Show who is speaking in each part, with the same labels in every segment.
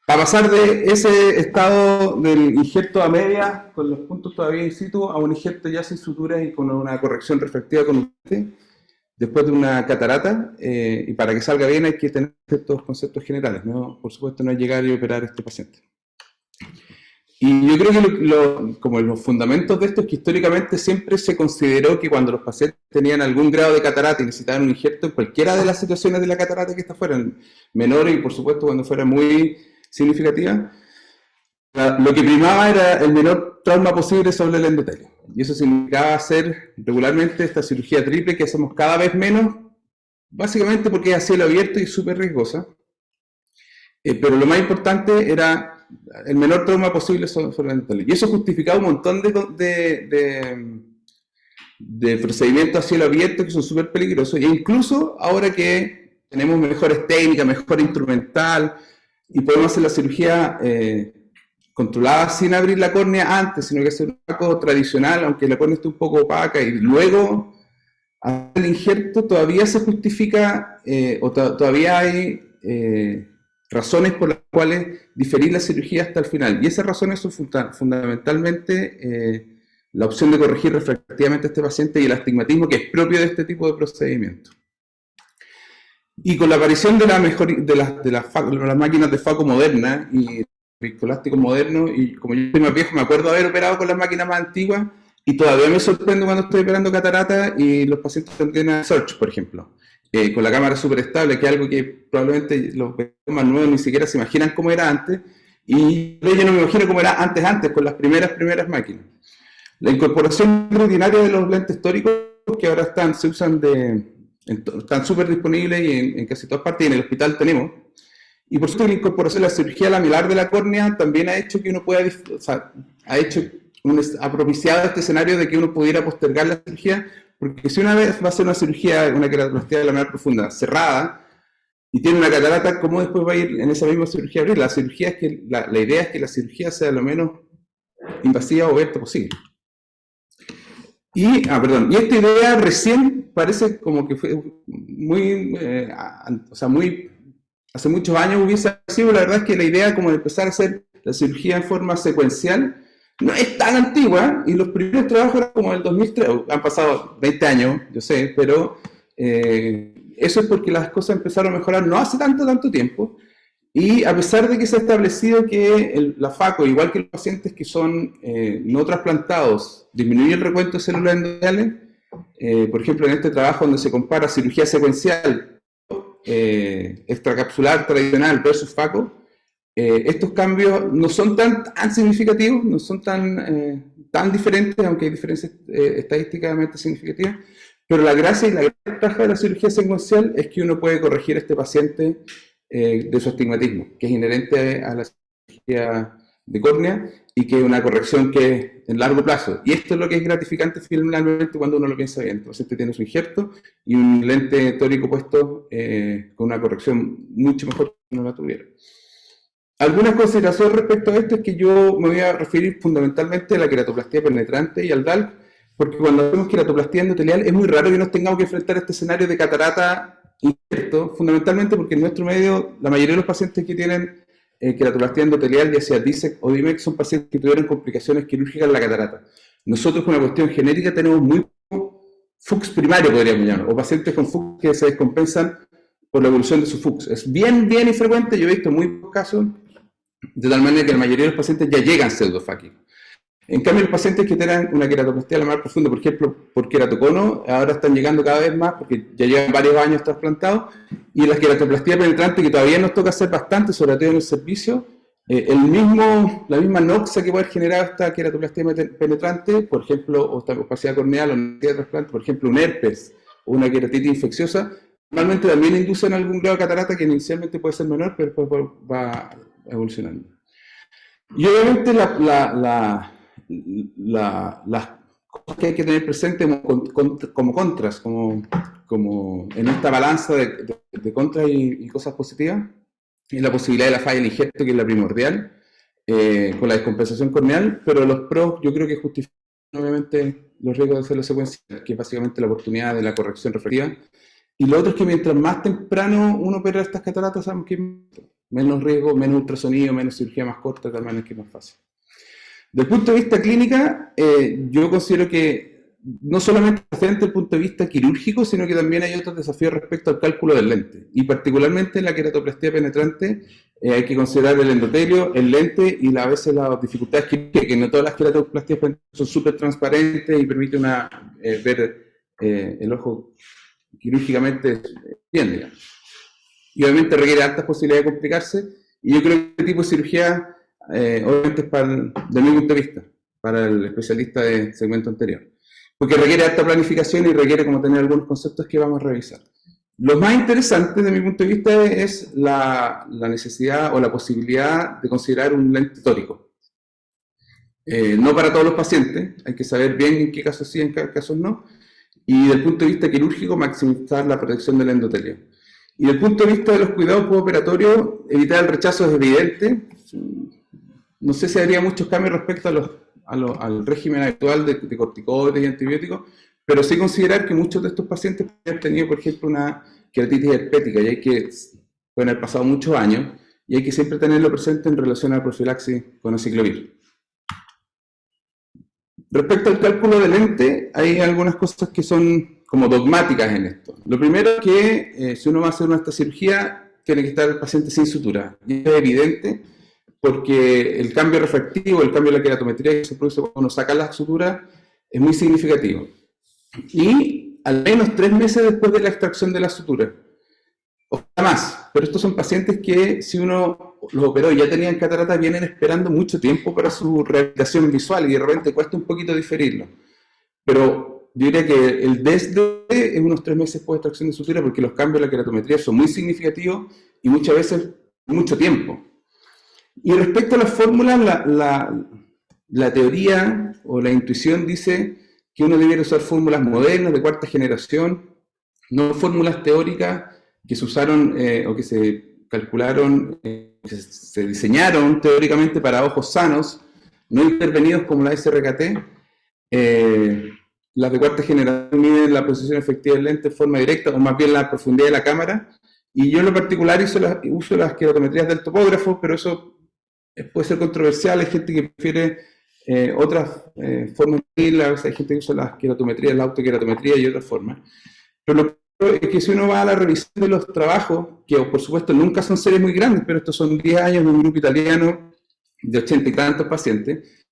Speaker 1: Para pasar de ese estado del injerto a media, con los puntos todavía in situ, a un injerto ya sin suturas y con una corrección refractiva con usted, después de una catarata, y para que salga bien hay que tener ciertos conceptos generales, ¿no? Por supuesto no es llegar y operar a este paciente. Y yo creo que como los fundamentos de esto es que históricamente siempre se consideró que cuando los pacientes tenían algún grado de catarata y necesitaban un injerto en cualquiera de las situaciones de la catarata que estas fueran menores y por supuesto cuando fuera muy significativa, lo que primaba era el menor trauma posible sobre el endotelio. Y eso significaba hacer regularmente esta cirugía triple que hacemos cada vez menos, básicamente porque es a cielo abierto y súper riesgosa. Pero lo más importante era el menor trauma posible sobre el endotelio. Y eso justificaba un montón de procedimientos a cielo abierto que son súper peligrosos. E incluso ahora que tenemos mejores técnicas, mejor instrumental, y podemos hacer la cirugía controlada sin abrir la córnea antes, sino que hacer un opaco tradicional, aunque la córnea esté un poco opaca, y luego hacer el injerto, todavía se justifica, todavía hay razones por las cuales diferir la cirugía hasta el final. Y esas razones son fundamentalmente la opción de corregir refractivamente a este paciente y el astigmatismo que es propio de este tipo de procedimiento. Y con la aparición de las máquinas de FACO modernas y viscoelástico moderno, y como yo soy más viejo, me acuerdo de haber operado con las máquinas más antiguas, y todavía me sorprendo cuando estoy operando catarata y los pacientes tienen Search, por ejemplo, con la cámara súper estable, que es algo que probablemente los más nuevos ni siquiera se imaginan cómo era antes, y yo no me imagino cómo era antes, con las primeras máquinas. La incorporación rutinaria de los lentes tóricos, que ahora se usan están súper disponibles y en casi todas partes, y en el hospital tenemos. Y por supuesto la incorporación de la cirugía lamilar de la córnea también ha hecho que uno pueda, ha propiciado este escenario de que uno pudiera postergar la cirugía, porque si una vez va a hacer una cirugía, una queratoplastia laminar profunda cerrada, y tiene una catarata, ¿cómo después va a ir en esa misma cirugía a abrir? La idea es que la cirugía sea lo menos invasiva o abierta posible. Y esta idea recién parece como que fue hace muchos años hubiese sido, la verdad es que la idea como de empezar a hacer la cirugía en forma secuencial no es tan antigua, y los primeros trabajos eran como del 2003, han pasado 20 años, yo sé, pero eso es porque las cosas empezaron a mejorar no hace tanto tiempo, y a pesar de que se ha establecido que la FACO, igual que los pacientes que son no trasplantados, disminuye el recuento de células endoteliales, por ejemplo en este trabajo donde se compara cirugía secuencial extracapsular tradicional versus FACO, estos cambios no son tan significativos, no son tan diferentes, aunque hay diferencias estadísticamente significativas, pero la gracia y la gran ventaja de la cirugía secuencial es que uno puede corregir a este paciente de su astigmatismo, que es inherente a la cirugía de córnea y que es una corrección que es en largo plazo. Y esto es lo que es gratificante finalmente cuando uno lo piensa bien. El paciente tiene su injerto y un lente tórico puesto con una corrección mucho mejor que no la tuviera. Algunas consideraciones respecto a esto es que yo me voy a referir fundamentalmente a la queratoplastia penetrante y al DALC, porque cuando hacemos queratoplastia endotelial es muy raro que nos tengamos que enfrentar a este escenario de catarata injerto, fundamentalmente porque en nuestro medio la mayoría de los pacientes que tienen queratoplastia endotelial, ya sea DISEC o DIMEC, son pacientes que tuvieron complicaciones quirúrgicas en la catarata. Nosotros con una cuestión genética tenemos muy FUX primario, podríamos llamar, o pacientes con FUX que se descompensan por la evolución de su FUX. Es bien infrecuente, yo he visto muy pocos casos, de tal manera que la mayoría de los pacientes ya llegan pseudofáquicos. En cambio, los pacientes que tienen una queratoplastia laminar profunda, por ejemplo, por queratocono, ahora están llegando cada vez más porque ya llevan varios años trasplantados, y las queratoplastia penetrantes, que todavía nos toca hacer bastante, sobre todo en el servicio, la misma noxa que puede haber generado esta queratoplastia penetrante, por ejemplo, o esta opacidad corneal o necesidad de trasplante, por ejemplo, un herpes o una queratitis infecciosa, normalmente también inducen algún grado de catarata que inicialmente puede ser menor, pero después va evolucionando. Y obviamente las cosas que hay que tener presentes como contras, como en esta balanza de contras y cosas positivas, es la posibilidad de la falla del injerto, que es la primordial, con la descompensación corneal, pero los pros yo creo que justifican obviamente los riesgos de hacer la secuencia, que es básicamente la oportunidad de la corrección refractiva. Y lo otro es que mientras más temprano uno opera estas cataratas, sabemos que menos riesgo, menos ultrasonido, menos cirugía más corta, de tal manera que es más fácil. Desde el punto de vista clínica, yo considero que no solamente desde el punto de vista quirúrgico, sino que también hay otros desafíos respecto al cálculo del lente. Y particularmente en la queratoplastia penetrante hay que considerar el endotelio, el lente y a veces las dificultades quirúrgicas, que no todas las queratoplastias son súper transparentes y permiten ver el ojo quirúrgicamente bien, digamos. Y obviamente requiere altas posibilidades de complicarse. Y yo creo que este tipo de cirugía, obviamente, es desde mi punto de vista, para el especialista de segmento anterior. Porque requiere alta planificación y requiere como tener algunos conceptos que vamos a revisar. Lo más interesante, desde mi punto de vista, es la necesidad o la posibilidad de considerar un lente tórico. No para todos los pacientes, hay que saber bien en qué casos sí, en qué casos no. Y desde el punto de vista quirúrgico, maximizar la protección del endotelio. Y desde el punto de vista de los cuidados postoperatorios, evitar el rechazo es evidente. No sé si habría muchos cambios respecto al régimen actual de corticoides y antibióticos, pero sí considerar que muchos de estos pacientes han tenido, por ejemplo, una queratitis herpética, y pueden haber pasado muchos años, y hay que siempre tenerlo presente en relación a la profilaxis con aciclovir. Respecto al cálculo de lente, hay algunas cosas que son como dogmáticas en esto. Lo primero es que si uno va a hacer esta cirugía, tiene que estar el paciente sin sutura. Y es evidente porque el cambio refractivo, el cambio de la queratometría que se produce cuando uno saca la sutura es muy significativo. Y al menos 3 meses después de la extracción de la sutura. O más, pero estos son pacientes que si uno los operó y ya tenían catarata, vienen esperando mucho tiempo para su rehabilitación visual y de repente cuesta un poquito diferirlo. Pero yo diría que el desde es unos 3 meses después de extracción de sutura porque los cambios de la queratometría son muy significativos y muchas veces mucho tiempo. Y respecto a las fórmulas, la teoría o la intuición dice que uno debería usar fórmulas modernas de cuarta generación, no fórmulas teóricas que se usaron o que se calcularon, que se diseñaron teóricamente para ojos sanos, no intervenidos como la SRKT. Las de cuarta generación miden la posición efectiva del lente de forma directa, o más bien la profundidad de la cámara, y yo en lo particular uso las queratometrías del topógrafo, pero eso puede ser controversial, hay gente que prefiere otras formas de medirla, a veces hay gente que usa las queratometrías, la autoqueratometría y otras formas. Pero lo es que si uno va a la revisión de los trabajos, que por supuesto nunca son series muy grandes, pero estos son 10 años de un grupo italiano de 80 y tantos pacientes,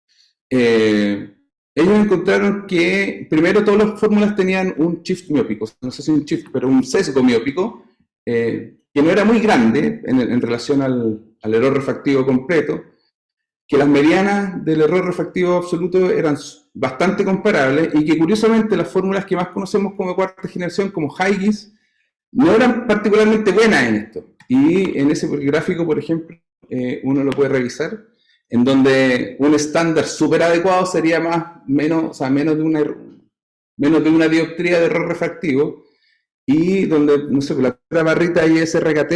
Speaker 1: ellos encontraron que primero todas las fórmulas tenían un shift miópico, no sé si un shift, pero un sesgo miópico, que no era muy grande en relación al error refractivo completo, que las medianas del error refractivo absoluto eran bastante comparables y que curiosamente las fórmulas que más conocemos como cuarta generación, como Huygens, no eran particularmente buenas en esto. Y en ese gráfico, por ejemplo, uno lo puede revisar, en donde un estándar súper adecuado sería menos de una dioptría de error refractivo, y donde, no sé, la barrita ISRKT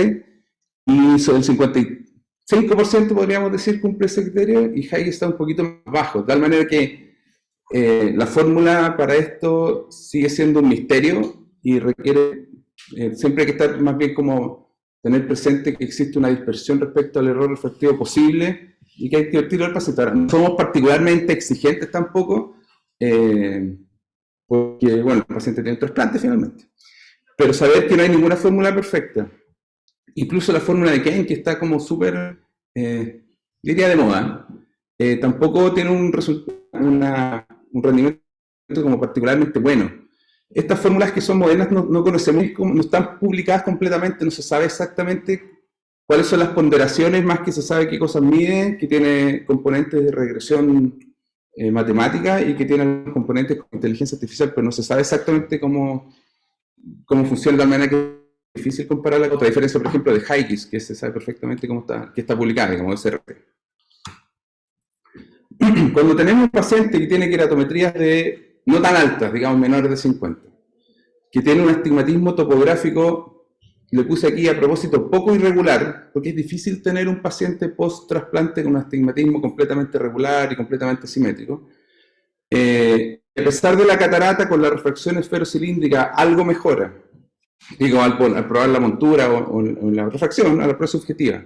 Speaker 1: hizo el 55%, podríamos decir, cumple ese criterio, y Huygens está un poquito más bajo, de tal manera que la fórmula para esto sigue siendo un misterio y requiere, siempre hay que estar más bien como tener presente que existe una dispersión respecto al error refractivo posible y que hay que advertirlo al paciente. Ahora, no somos particularmente exigentes tampoco, porque, bueno, el paciente tiene un trasplante finalmente. Pero saber que no hay ninguna fórmula perfecta, incluso la fórmula de Kane, que está como súper, diría de moda, tampoco tiene un rendimiento como particularmente bueno. Estas fórmulas que son modernas no conocemos, no están publicadas completamente, no se sabe exactamente cuáles son las ponderaciones, más que se sabe qué cosas mide, que tiene componentes de regresión matemática y que tiene componentes con inteligencia artificial, pero no se sabe exactamente cómo funciona, de tal manera que es difícil compararla con otra diferencia, por ejemplo, de Huygens, que se sabe perfectamente que está publicada, digamos, SRT. Cuando tenemos un paciente que tiene queratometrías no tan altas, digamos menores de 50, que tiene un astigmatismo topográfico, le puse aquí a propósito poco irregular, porque es difícil tener un paciente post-trasplante con un astigmatismo completamente regular y completamente simétrico. A pesar de la catarata, con la refracción esferocilíndrica algo mejora, digo, al probar la montura o la refracción, a la prueba subjetiva.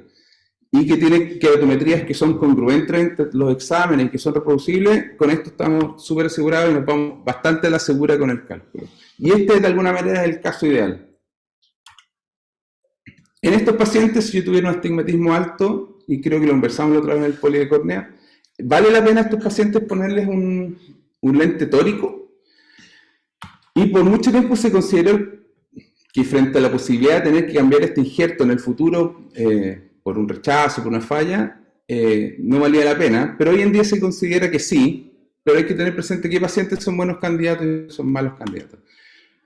Speaker 1: y que tiene keratometrías que son congruentes entre los exámenes y que son reproducibles, con esto estamos súper asegurados y nos vamos bastante a la segura con el cálculo. Y este, de alguna manera, es el caso ideal. En estos pacientes, si yo tuviera un astigmatismo alto, y creo que lo conversamos la otra vez en el poli de córnea, ¿vale la pena a estos pacientes ponerles un lente tórico? Y por mucho tiempo se consideró que frente a la posibilidad de tener que cambiar este injerto en el futuro por un rechazo, por una falla, no valía la pena, pero hoy en día se considera que sí, pero hay que tener presente qué pacientes son buenos candidatos y son malos candidatos.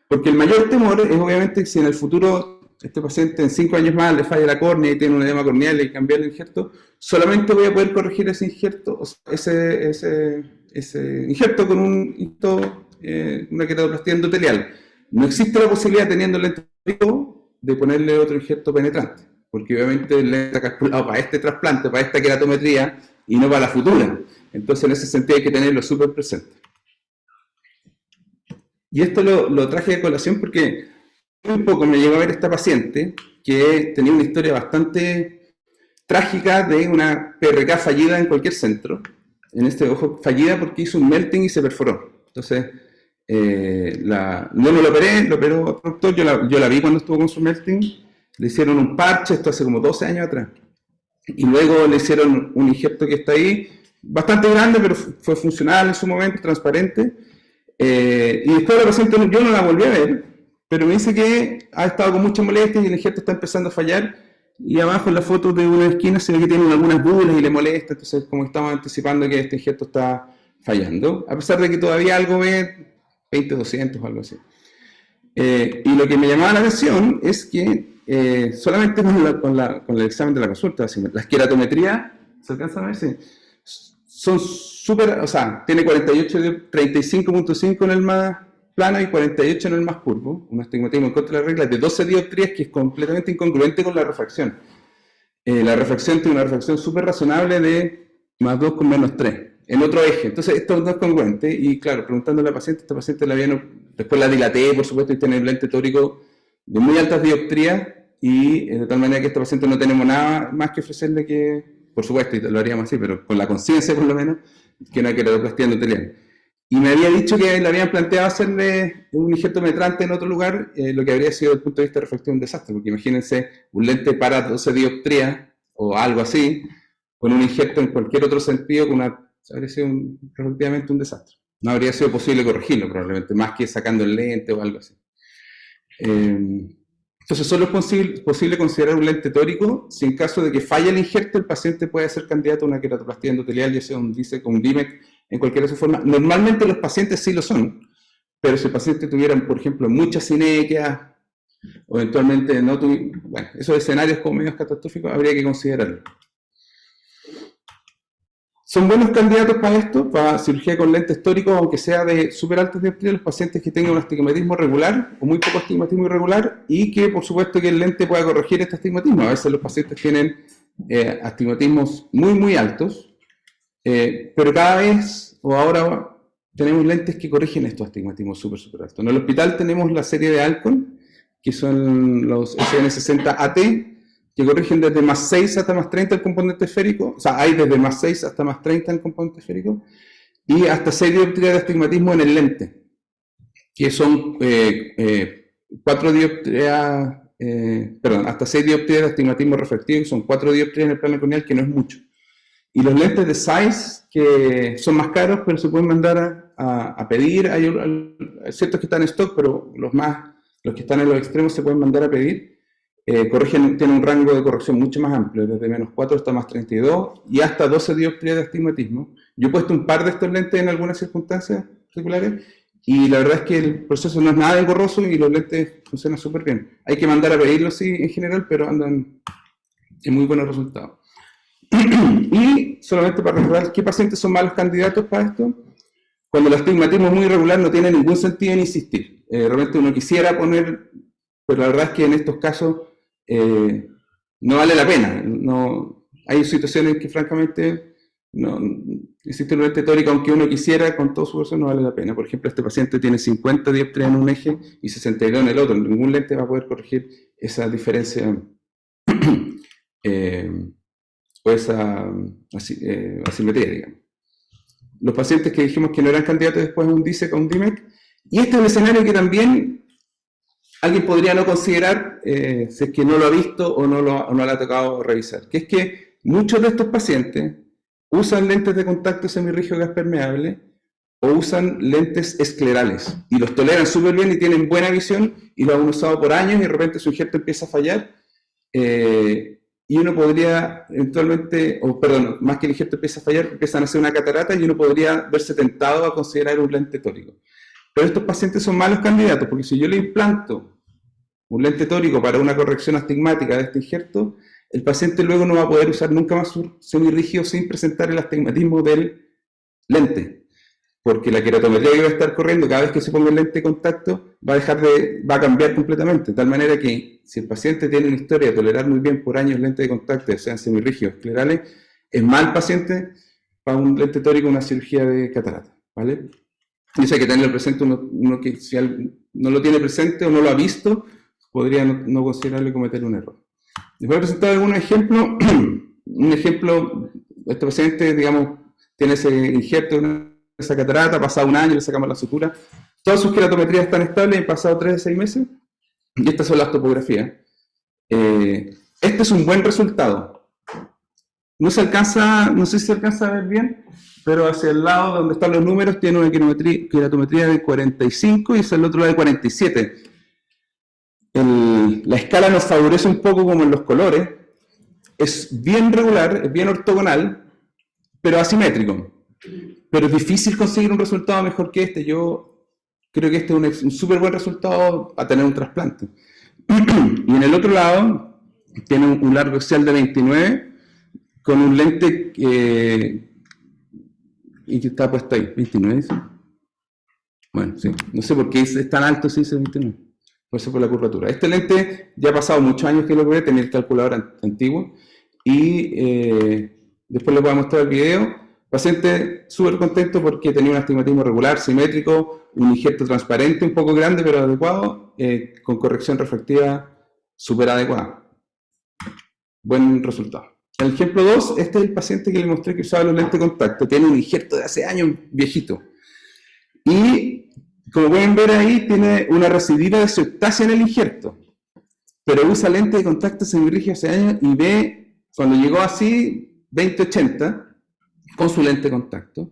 Speaker 1: Porque el mayor temor es obviamente que si en el futuro este paciente en 5 años más le falla la córnea y tiene un edema corneal y cambiar el injerto, solamente voy a poder corregir ese injerto, o sea, ese injerto con una queratoplastia endotelial. No existe la posibilidad, teniendo el lente tórico, de ponerle otro injerto penetrante, porque obviamente el lente está calculado para este trasplante, para esta queratometría, y no para la futura. Entonces, en ese sentido hay que tenerlo súper presente. Y esto lo traje de colación porque un poco me llegó a ver esta paciente que tenía una historia bastante trágica de una PRK fallida en cualquier centro. En este ojo, fallida porque hizo un melting y se perforó. Entonces, yo no lo operé, lo operó otro doctor, yo la vi cuando estuvo con su melting, le hicieron un parche, esto hace como 12 años atrás, y luego le hicieron un injerto que está ahí, bastante grande, pero fue funcional en su momento, transparente, y después la paciente, yo no la volví a ver, pero me dice que ha estado con muchas molestias y el injerto está empezando a fallar, y abajo en la foto de una esquina se ve que tiene algunas bulas y le molesta, entonces como estamos anticipando que este injerto está fallando, a pesar de que todavía algo ve 20-200 o algo así. Y lo que me llamaba la atención es que solamente con el examen de la consulta, las queratometrías, ¿se alcanza a ver? Sí. Son súper, o sea, tiene 35.5 en el más plano y 48 en el más curvo, un astigmatismo en contra de la regla de 12 dioptrías que es completamente incongruente con la refracción. La refracción tiene una refracción súper razonable de más 2 con menos 3 en otro eje. Entonces esto no es congruente y claro, preguntándole a la paciente, esta paciente después la dilaté, por supuesto, y tiene el lente tórico de muy altas dioptrías y de tal manera que esta paciente no tenemos nada más que ofrecerle que, por supuesto, y lo haríamos así, pero con la conciencia por lo menos, que una queratoplastia endotelial. Y me había dicho que le habían planteado hacerle un injerto penetrante en otro lugar, lo que habría sido desde el punto de vista refractivo un desastre, porque imagínense un lente para 12 dioptrías o algo así, con un injerto en cualquier otro sentido, habría sido efectivamente un desastre. No habría sido posible corregirlo probablemente, más que sacando el lente o algo así. Entonces solo es posible considerar un lente tórico si en caso de que falle el injerto el paciente puede ser candidato a una queratoplastia endotelial, ya sea un DISEC o un DIMEC, en cualquiera de sus formas. Normalmente los pacientes sí lo son, pero si el paciente tuviera, por ejemplo, muchas sinequias, o eventualmente no tuviera, bueno, esos escenarios como medios catastróficos habría que considerarlo. Son buenos candidatos para esto, para cirugía con lentes tóricos, aunque sea de súper altas dioptrías, los pacientes que tengan un astigmatismo regular o muy poco astigmatismo irregular y que por supuesto que el lente pueda corregir este astigmatismo. A veces los pacientes tienen astigmatismos muy altos, pero cada vez o ahora tenemos lentes que corrigen estos astigmatismos súper altos. En el hospital tenemos la serie de Alcon, que son los SN60AT, que corrigen desde más 6 hasta más 30 el componente esférico, o sea, hay desde más 6 hasta más 30 el componente esférico, y hasta 6 dioptrías de astigmatismo en el lente, que son 4 dioptrías, hasta 6 dioptrías de astigmatismo refractivo, que son 4 dioptrías en el plano corneal, que no es mucho. Y los lentes de Zeiss, que son más caros, pero se pueden mandar a pedir, hay ciertos que están en stock, pero los que están en los extremos se pueden mandar a pedir. Tienen un rango de corrección mucho más amplio, desde menos 4 hasta más 32 y hasta 12 dioptrías de astigmatismo. Yo he puesto un par de estos lentes en algunas circunstancias particulares y la verdad es que el proceso no es nada engorroso y los lentes funcionan súper bien. Hay que mandar a pedirlos sí, en general, pero andan en muy buenos resultados. Y solamente para recordar qué pacientes son malos candidatos para esto, cuando el astigmatismo es muy irregular no tiene ningún sentido en insistir. Realmente uno quisiera poner, pero la verdad es que en estos casos no vale la pena. Hay situaciones que francamente existe un lente tórico, aunque uno quisiera, con todo su esfuerzo no vale la pena. Por ejemplo, este paciente tiene 50 dioptrías en un eje y 62 en el otro. Ningún lente va a poder corregir esa diferencia esa asimetría, digamos. Los pacientes que dijimos que no eran candidatos después a un DISEC o un DIMEC, y este es un escenario que también alguien podría no considerar si es que no lo ha visto o no le ha tocado revisar, que es que muchos de estos pacientes usan lentes de contacto semirrígido gas permeable o usan lentes esclerales y los toleran súper bien y tienen buena visión y lo han usado por años y de repente su injerto empieza a fallar y uno podría eventualmente, o perdón, más que el injerto empieza a fallar, empiezan a hacer una catarata y uno podría verse tentado a considerar un lente tórico. Pero estos pacientes son malos candidatos porque si yo le implanto un lente tórico para una corrección astigmática de este injerto, el paciente luego no va a poder usar nunca más su semirrígido sin presentar el astigmatismo del lente, porque la queratometría que va a estar corriendo cada vez que se ponga el lente de contacto va a cambiar completamente, de tal manera que si el paciente tiene una historia de tolerar muy bien por años lentes de contacto, ya sean semirrígidos, esclerales, es mal paciente para un lente tórico una cirugía de catarata, ¿vale? Y eso hay que tenerlo presente, uno que si no lo tiene presente o no lo ha visto, podría no considerarlo y cometer un error. Les voy a presentar algunos ejemplos. Un ejemplo, este paciente, digamos, tiene ese injerto, esa catarata, ha pasado un año, le sacamos la sutura. Todas sus queratometrías están estables, han pasado 3 de 6 meses. Y estas son las topografías. Este es un buen resultado. No sé si se alcanza a ver bien, pero hacia el lado donde están los números tiene una queratometría de 45 y hacia el otro lado de 47. La escala nos favorece un poco como en los colores. Es bien regular, es bien ortogonal, pero asimétrico. Pero es difícil conseguir un resultado mejor que este. Yo creo que este es un súper buen resultado a tener un trasplante. Y en el otro lado tiene un largo axial de 29 con un lente y que está puesto ahí, 29 dice. Bueno, sí, no sé por qué es tan alto si dice 29. Por eso por la curvatura. Este lente ya ha pasado muchos años que lo probé, tenía el calculador antiguo y después les voy a mostrar el video. Paciente súper contento porque tenía un astigmatismo regular, simétrico, un injerto transparente, un poco grande pero adecuado, con corrección refractiva súper adecuada. Buen resultado. El ejemplo 2, este es el paciente que le mostré que usaba los lentes de contacto, tiene un injerto de hace años viejito. Y como pueden ver ahí, tiene una recidiva de subtasia en el injerto, pero usa lente de contacto semirrígido hace años y ve, cuando llegó así, 20/80, con su lente de contacto.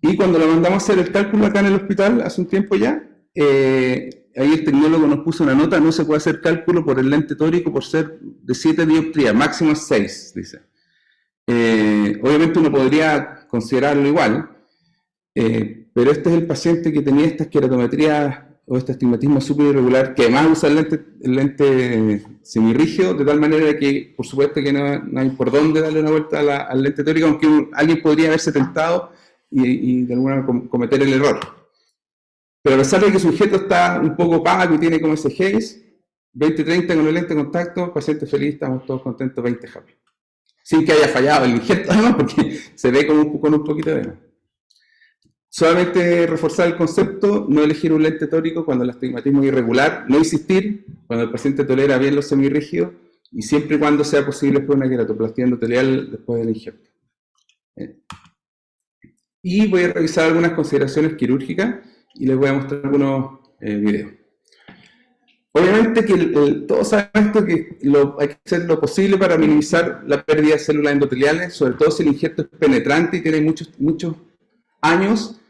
Speaker 1: Y cuando lo mandamos a hacer el cálculo acá en el hospital, hace un tiempo ya, ahí el tecnólogo nos puso una nota, no se puede hacer cálculo por el lente tórico por ser de 7 dioptrías, máximo 6, dice. Obviamente uno podría considerarlo igual, pero este es el paciente que tenía estas queratometrías o este astigmatismo súper irregular, que además usa el lente semirrígido, de tal manera que, por supuesto, que no hay por dónde darle una vuelta al lente tórico, aunque alguien podría haberse tentado y de alguna manera cometer el error. Pero a pesar de que su sujeto está un poco opaco y tiene como ese haze, 20/30 con el lente de contacto, paciente feliz, estamos todos contentos, 20 happy. Sin que haya fallado el injerto, además, porque se ve con un poquito de vena. Solamente reforzar el concepto, no elegir un lente tórico cuando el astigmatismo es irregular, no insistir cuando el paciente tolera bien los semirrígidos y siempre y cuando sea posible después una queratoplastia endotelial después del injerto. Y voy a revisar algunas consideraciones quirúrgicas y les voy a mostrar algunos videos. Obviamente que todos saben esto, que hay que hacer lo posible para minimizar la pérdida de células endoteliales, sobre todo si el injerto es penetrante y tiene muchos años.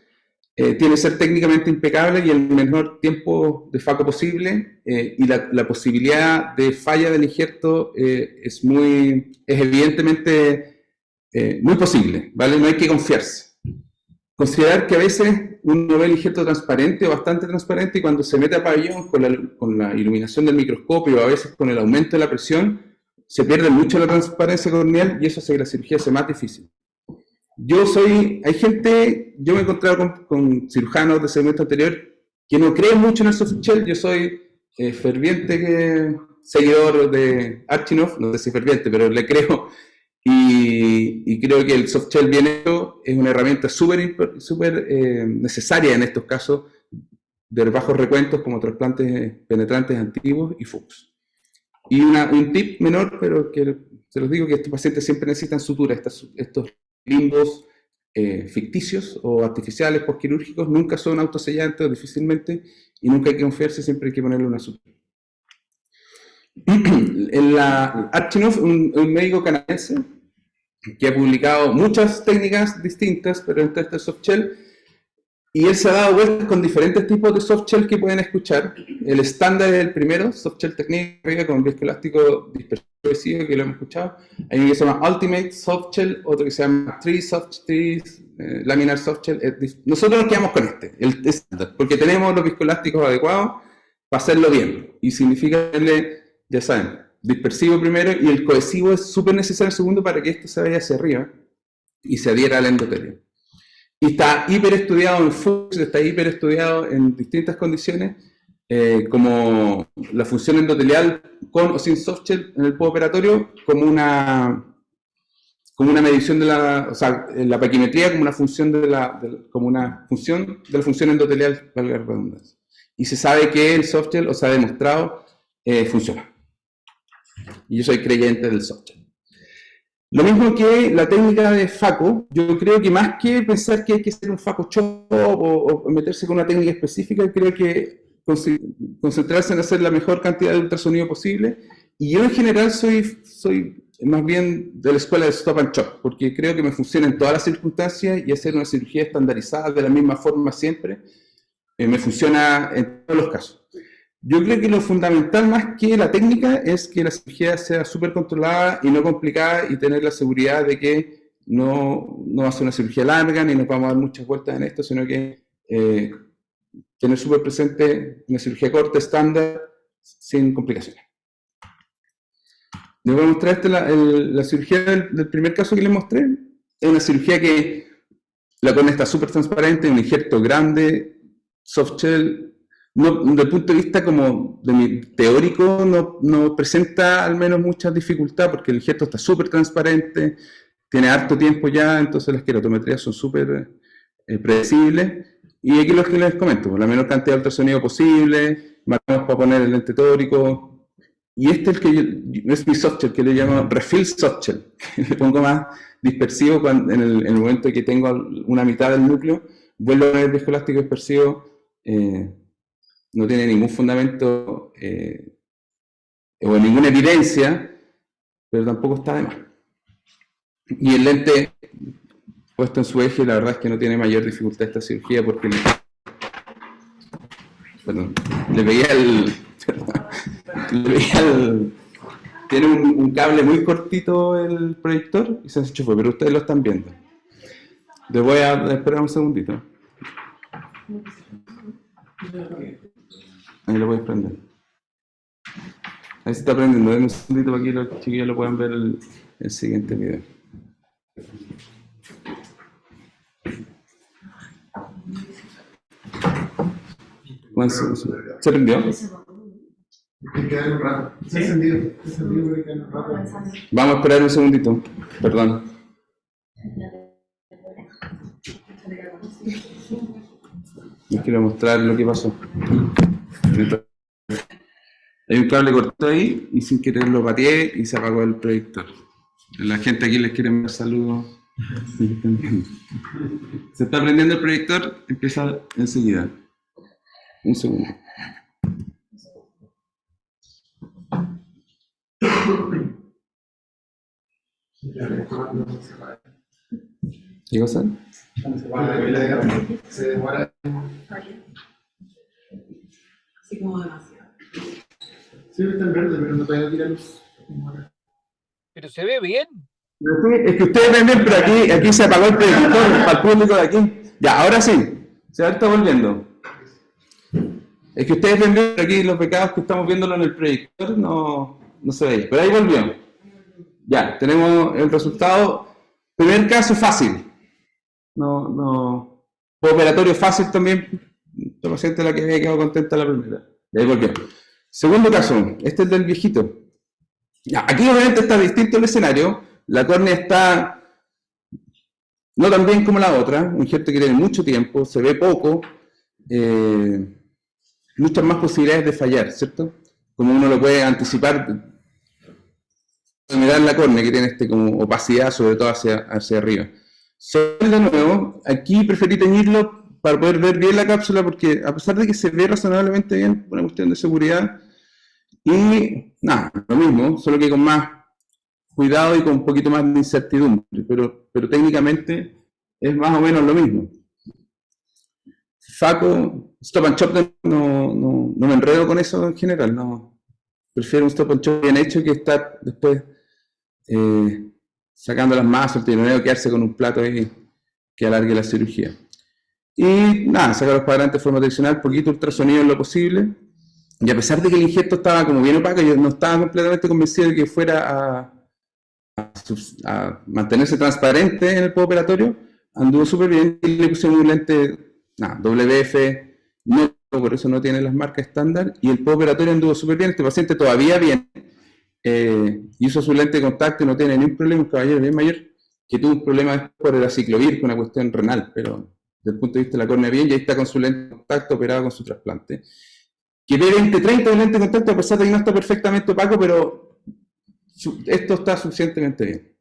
Speaker 1: Tiene que ser técnicamente impecable y el menor tiempo de FACO posible, y la posibilidad de falla del injerto es evidentemente muy posible, ¿vale? No hay que confiarse. Considerar que a veces uno ve el injerto transparente o bastante transparente y cuando se mete a pabellón con la iluminación del microscopio, a veces con el aumento de la presión, se pierde mucho la transparencia corneal y eso hace que la cirugía sea más difícil. Yo me he encontrado con cirujanos de segmento anterior que no creen mucho en el soft shell. Yo soy ferviente seguidor de Archinov, no sé si ferviente, pero le creo, y creo que el soft shell bien hecho es una herramienta súper necesaria en estos casos de bajos recuentos como trasplantes penetrantes antiguos y FUCS. Y un tip menor, pero que se los digo, que estos pacientes siempre necesitan sutura. Estos limbos ficticios o artificiales postquirúrgicos nunca son autosellantes o difícilmente, y nunca hay que confiarse, siempre hay que ponerle una sutura. En la Archinov, un médico canadiense que ha publicado muchas técnicas distintas, pero entre este softshell, y él se ha dado vueltas con diferentes tipos de softshell que pueden escuchar. El estándar es el primero, softshell técnica con viscoelástico dispersivo, que lo hemos escuchado. Hay uno que se llama Ultimate Softshell, otro que se llama Laminar Softshell. Nosotros nos quedamos con este, el estándar, porque tenemos los viscoelásticos adecuados para hacerlo bien. Y significa darle, ya saben, dispersivo primero, y el cohesivo es súper necesario segundo para que esto se vaya hacia arriba y se adhiera al endotelio. Y está hiper estudiado en Fuchs, está hiper estudiado en distintas condiciones, como la función endotelial con o sin softshell en el postoperatorio, como una medición de la, o sea, la paquimetría como una función de la función endotelial, valga la redundancia. Y se sabe que el softshell, o se ha demostrado, funciona. Y yo soy creyente del softshell. Lo mismo que la técnica de FACO, yo creo que más que pensar que hay que hacer un FACO chop o meterse con una técnica específica, creo que concentrarse en hacer la mejor cantidad de ultrasonido posible. Y yo en general soy más bien de la escuela de stop and chop, porque creo que me funciona en todas las circunstancias, y hacer una cirugía estandarizada de la misma forma siempre, me funciona en todos los casos. Yo creo que lo fundamental más que la técnica es que la cirugía sea súper controlada y no complicada, y tener la seguridad de que no va a ser una cirugía larga ni nos vamos a dar muchas vueltas en esto, sino que tener súper presente una cirugía corta, estándar, sin complicaciones. Les voy a mostrar la cirugía del primer caso que les mostré. Es una cirugía que la córnea está súper transparente, un injerto grande, softshell. No, desde el punto de vista como teórico, no presenta al menos mucha dificultad, porque el injerto está súper transparente, tiene harto tiempo ya, entonces las queratometrías son súper predecibles. Y aquí lo que les comento, la menor cantidad de ultrasonido posible, marcamos para poner el lente tórico. Y este es es mi softshell, que le llamo refill softshell, que le pongo más dispersivo en el momento en que tengo una mitad del núcleo, vuelvo a poner viscoelástico dispersivo. No tiene ningún fundamento o ninguna evidencia, pero tampoco está de más. Y el lente puesto en su eje, la verdad es que no tiene mayor dificultad esta cirugía, porque le veía tiene un cable muy cortito el proyector y se enchufó, pero ustedes lo están viendo. Les voy a esperar un segundito. Ahí lo puedes prender. Ahí se está prendiendo. Denme un segundito para que los chiquillos lo puedan ver el siguiente video. ¿Se prendió? Vamos a esperar un segundito. Perdón. Les quiero mostrar lo que pasó. Hay un cable cortado ahí y sin querer lo pateé y se apagó el proyector. La gente aquí les quiere enviar saludos. Se está prendiendo el proyector, empieza enseguida. Un segundo. ¿Qué cosa?
Speaker 2: Se demora. Así como demasiado. Sí, está en verde, pero no puede tirar luz.
Speaker 3: Pero se ve bien.
Speaker 1: Es que ustedes ven bien, pero aquí se apagó el proyector para el público de aquí. Ya, ahora sí. Se está volviendo. Es que ustedes ven bien, pero aquí los pecados que estamos viéndolo en el proyector no se veía. Pero ahí volvió. Ya, tenemos el resultado. Primer caso fácil. Operatorio fácil también. La paciente la que había quedado contenta la primera. Y ahí volvió. Segundo caso, este es del viejito. Ya, aquí obviamente está distinto el escenario. La córnea está no tan bien como la otra. Un injerto que tiene mucho tiempo, se ve poco. Muchas más posibilidades de fallar, ¿cierto? Como uno lo puede anticipar, mirar la córnea que tiene como opacidad, sobre todo hacia arriba. De nuevo, aquí preferí teñirlo para poder ver bien la cápsula, porque a pesar de que se ve razonablemente bien, por una cuestión de seguridad, y nada, lo mismo, solo que con más cuidado y con un poquito más de incertidumbre, pero técnicamente es más o menos lo mismo. Faco, Stop and Shop no me enredo con eso en general, no. Prefiero un Stop and Shop bien hecho que estar después sacando las masas, el tironeo, quedarse con un plato ahí que alargue la cirugía. Y nada, sacar los cuadrantes de forma tradicional, poquito ultrasonido en lo posible. Y a pesar de que el injerto estaba como bien opaco, yo no estaba completamente convencido de que fuera a mantenerse transparente en el postoperatorio. Anduvo súper bien y le puse un lente WF, no, por eso no tiene las marcas estándar. Y el postoperatorio anduvo súper bien. Este paciente todavía bien. Hizo su lente de contacto y no tiene ningún problema. Un caballero bien mayor que tuvo un problema por el aciclovir, con una cuestión renal, pero desde el punto de vista de la córnea bien, y ahí está con su lente de contacto operado con su trasplante. Que ve 20-30 de lente de contacto, a pesar de que no está perfectamente opaco, pero esto está suficientemente bien.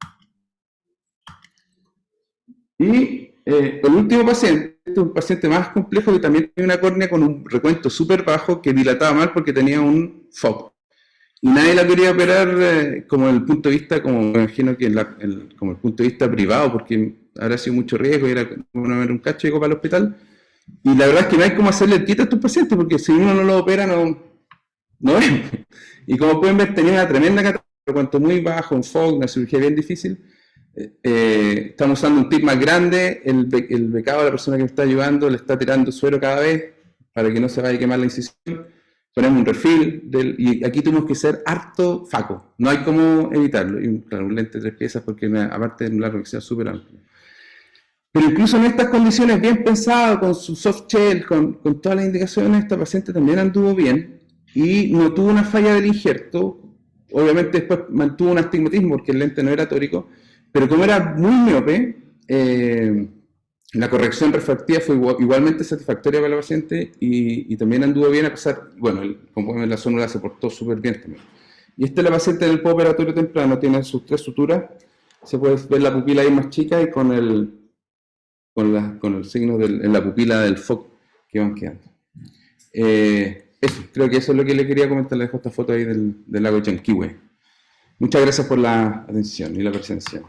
Speaker 1: Y el último paciente, este es un paciente más complejo que también tiene una córnea con un recuento súper bajo que dilataba mal porque tenía un FOC. Y nadie la quería operar como el punto de vista, como me imagino que como el punto de vista privado, porque habrá sido mucho riesgo, era un cacho y llegó para el hospital. Y la verdad es que no hay cómo hacerle el quito a estos pacientes, porque si uno no lo opera, no es. Y como pueden ver, tenía una tremenda catarata, cuanto muy bajo, un FOC, una cirugía bien difícil. Estamos usando un tip más grande, el becado de la persona que me está ayudando le está tirando suero cada vez, para que no se vaya a quemar la incisión. Ponemos un refil, y aquí tuvimos que ser harto Faco, no hay cómo evitarlo. Y claro, un lente de 3 piezas, porque aparte de un largo que sea súper amplio. Pero incluso en estas condiciones bien pensado, con su soft shell, con todas las indicaciones, esta paciente también anduvo bien y no tuvo una falla del injerto. Obviamente después mantuvo un astigmatismo porque el lente no era tórico, pero como era muy miope, la corrección refractiva fue igualmente satisfactoria para la paciente y también anduvo bien a pesar, bueno, como ven, la zónula se portó súper bien también. Y esta es la paciente en el postoperatorio temprano, tiene sus 3 suturas, se puede ver la pupila ahí más chica y con el signo en la pupila del FOC que van quedando. Eso, creo que eso es lo que le quería comentar, le dejo esta foto ahí del lago Chanquihue. Muchas gracias por la atención y la presencia.